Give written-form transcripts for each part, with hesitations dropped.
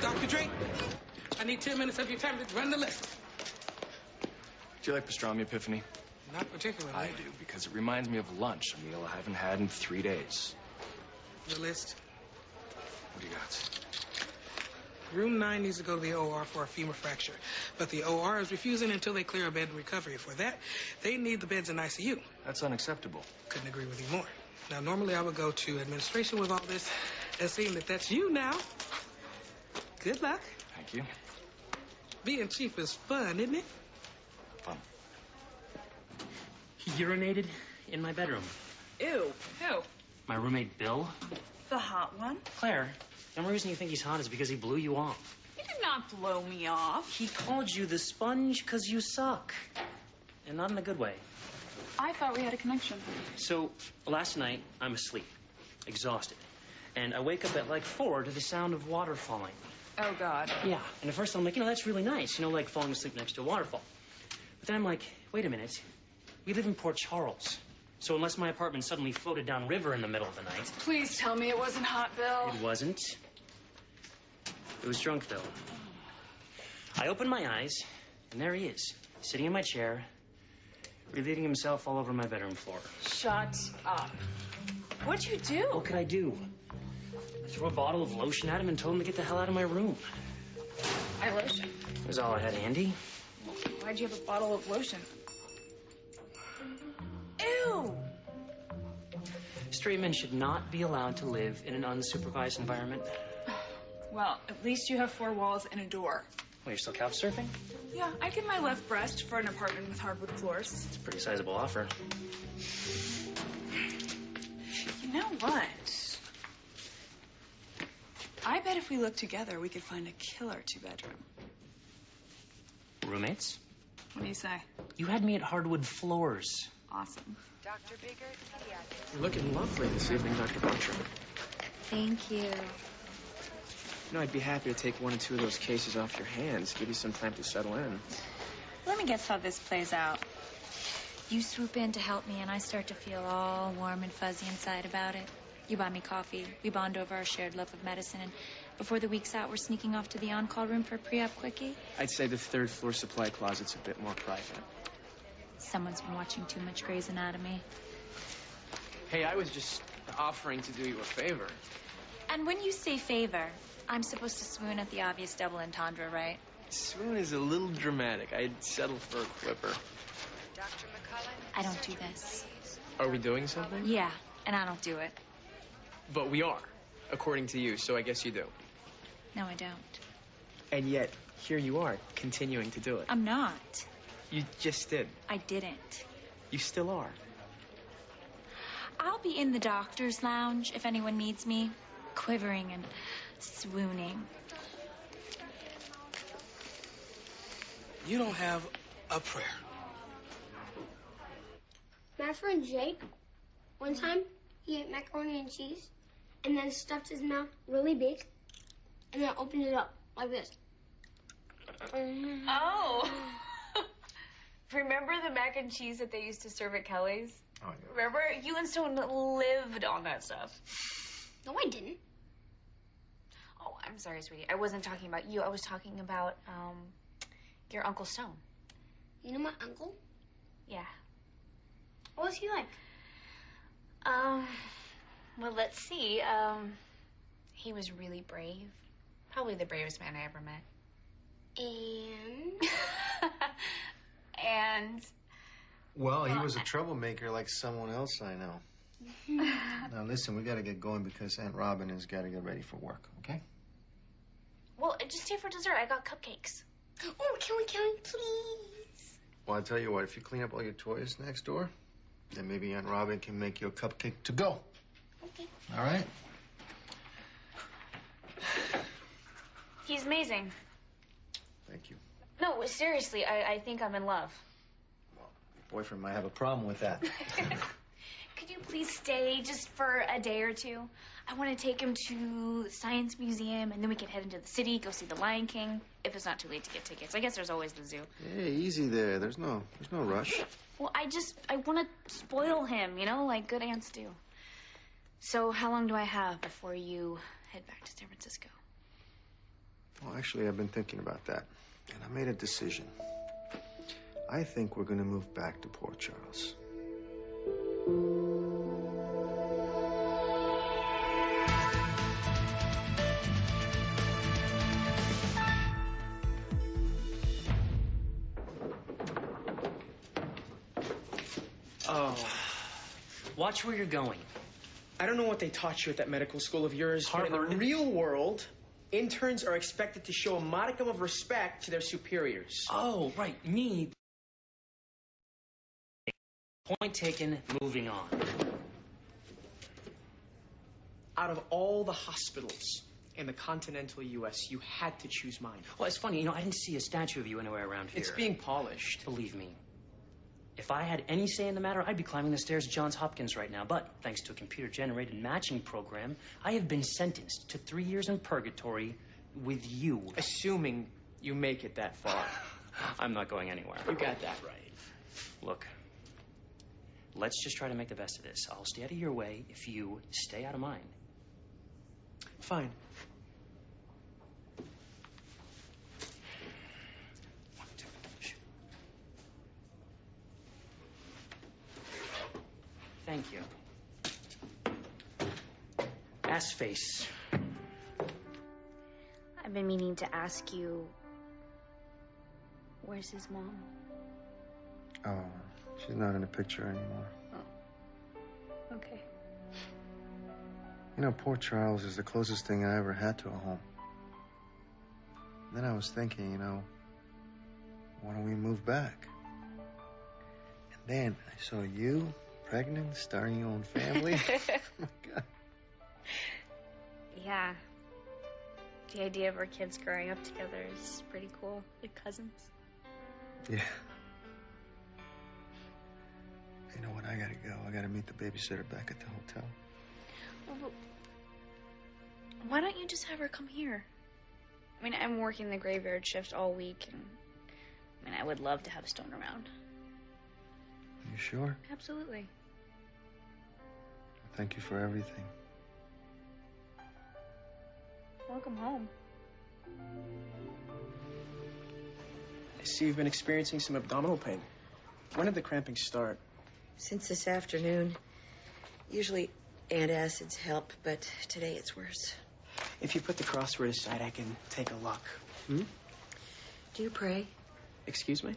Dr. Drake, I need 10 minutes of your time to run the list. Do you like pastrami, Epiphany? Not particularly. I do, because it reminds me of lunch, a meal I haven't had in 3 days. The list. What do you got? Room 9 needs to go to the OR for a femur fracture, but the OR is refusing until they clear a bed in recovery. For that, they need the beds in ICU. That's unacceptable. Couldn't agree with you more. Now, normally I would go to administration with all this, and seeing that that's you now, good luck. Thank you. Being chief is fun, isn't it? Fun. He urinated in my bedroom. Ew. Who? My roommate, Bill. The hot one? Claire, the only reason you think he's hot is because he blew you off. He did not blow me off. He called you the sponge because you suck. And not in a good way. I thought we had a connection. So, last night, I'm asleep, exhausted. And I wake up at like 4 to the sound of water falling. Oh, God. Yeah, and at first I'm like, that's really nice, like falling asleep next to a waterfall. But then I'm like, wait a minute. We live in Port Charles. So unless my apartment suddenly floated downriver in the middle of the night... Please tell me it wasn't hot, Bill. It wasn't. It was drunk, Bill. I opened my eyes, and there he is, sitting in my chair, relieving himself all over my bedroom floor. Shut up. What'd you do? What could I do? I threw a bottle of lotion at him and told him to get the hell out of my room. My lotion? It was all I had handy. Why'd you have a bottle of lotion? Ew! Straight men should not be allowed to live in an unsupervised environment. Well, at least you have 4 walls and a door. Well, you're still couch surfing? Yeah, I give my left breast for an apartment with hardwood floors. It's a pretty sizable offer. You know what? I bet if we look together, we could find a killer 2-bedroom. Roommates? What do you say? You had me at hardwood floors. Awesome. Dr. Biggert, pediatrics. You're looking lovely this evening, Dr. Butcher. Thank you. You know, I'd be happy to take 1 or 2 of those cases off your hands, give you some time to settle in. Let me guess how this plays out. You swoop in to help me, and I start to feel all warm and fuzzy inside about it. You buy me coffee. We bond over our shared love of medicine, and before the week's out, we're sneaking off to the on-call room for a pre-op quickie. I'd say the 3rd floor supply closet's a bit more private. Someone's been watching too much Grey's Anatomy. Hey, I was just offering to do you a favor. And when you say favor, I'm supposed to swoon at the obvious double entendre, right? Swoon is a little dramatic. I'd settle for a quipper. Dr. McCullen, I don't do this. Are we doing something? Yeah, and I don't do it. But we are, according to you, so I guess you do. No, I don't. And yet, here you are, continuing to do it. I'm not. You just did. I didn't. You still are. I'll be in the doctor's lounge if anyone needs me, quivering and swooning. You don't have a prayer. My friend Jake, one time, he ate macaroni and cheese, and then stuffed his mouth really big, and then opened it up like this. Oh. Remember the mac and cheese that they used to serve at Kelly's? Oh, yeah. Remember? You and Stone lived on that stuff. No, I didn't. Oh, I'm sorry, sweetie. I wasn't talking about you. I was talking about, your Uncle Stone. You know my uncle? Yeah. What was he like? Well, let's see. He was really brave. Probably the bravest man I ever met. And? And? Well, he was a troublemaker like someone else I know. Now, listen, we got to get going because Aunt Robin has got to get ready for work, okay? Well, just stay for dessert. I got cupcakes. Oh, can we, please? Well, I'll tell you what, if you clean up all your toys next door, then maybe Aunt Robin can make you a cupcake to go. Okay. All right? He's amazing. Thank you. No, seriously, I think I'm in love. Well, your boyfriend might have a problem with that. Could you please stay just for a day or 2? I want to take him to the Science Museum, and then we can head into the city, go see the Lion King, if it's not too late to get tickets. I guess there's always the zoo. Hey, easy there. There's no rush. Well, I want to spoil him, like good aunts do. So how long do I have before you head back to San Francisco? Well, actually, I've been thinking about that, and I made a decision. I think we're going to move back to Port Charles. Oh. Watch where you're going. I don't know what they taught you at that medical school of yours, but in the Harvard. real world, interns are expected to show a modicum of respect to their superiors. Oh, right. Me. Point taken. Moving on. Out of all the hospitals in the continental U.S., you had to choose mine. Well, it's funny. I didn't see a statue of you anywhere around here. It's being polished. Believe me. If I had any say in the matter, I'd be climbing the stairs at Johns Hopkins right now. But thanks to a computer-generated matching program, I have been sentenced to 3 years in purgatory with you. Assuming you make it that far. I'm not going anywhere. You got that right. Look, let's just try to make the best of this. I'll stay out of your way if you stay out of mine. Fine. One, two, shoot. Thank you. Ass face. I've been meaning to ask you, where's his mom? Oh, she's not in the picture anymore. Okay. You know, Port Charles is the closest thing I ever had to a home. Then I was thinking, why don't we move back? And then I saw you, pregnant, starting your own family. Oh, my God. Yeah. The idea of our kids growing up together is pretty cool. Like cousins. Yeah. You know what? I gotta go. I gotta meet the babysitter back at the hotel. Well, why don't you just have her come here? I mean, I'm working the graveyard shift all week, and I would love to have Stone around. You sure? Absolutely. Thank you for everything. Welcome home. I see you've been experiencing some abdominal pain. When did the cramping start? Since this afternoon. Usually antacids help, but today it's worse. If you put the crossword aside, I can take a look. Hmm? Do you pray? Excuse me?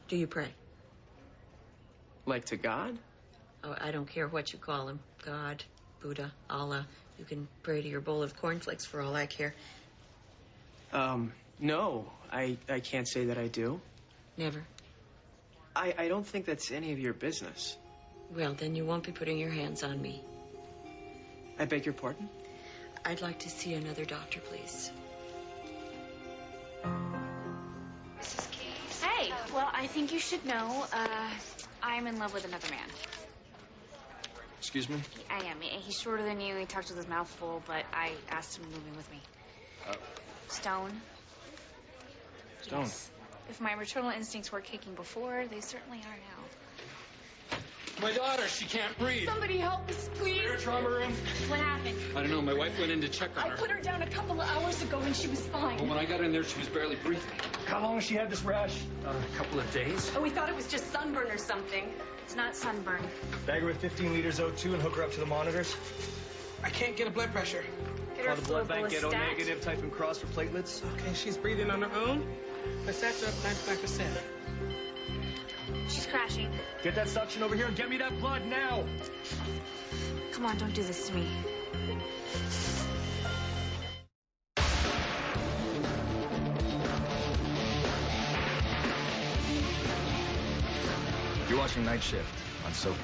Do you pray? Like to God? Oh, I don't care what you call him. God, Buddha, Allah. You can pray to your bowl of cornflakes for all I care. No. I can't say that I do. Never. I don't think that's any of your business. Well, then you won't be putting your hands on me. I beg your pardon? I'd like to see another doctor, please. Mrs. Case. Hey, well, I think you should know, I'm in love with another man. Excuse me? I am. He's shorter than you. He talks with his mouth full, but I asked him to move in with me. Stone. Stone. Yes. If my maternal instincts were kicking before, they certainly are now. My daughter, she can't breathe. Somebody help us, please. Air trauma room? What happened? I don't know. My wife went in to check on I her. put her down a couple of hours ago and she was fine. Well, when I got in there, she was barely breathing. How long has she had this rash? A couple of days. Oh, we thought it was just sunburn or something. It's not sunburn. Bag her with 15 liters O2 and hook her up to the monitors. I can't get a blood pressure. Get her Call the blood bank, get O stat. negative, type in cross for platelets. Okay, she's breathing on her own. Her stats are up 95%. She's crashing. Get that suction over here and get me that blood now. Come on, don't do this to me. You're watching Night Shift on Soapnet.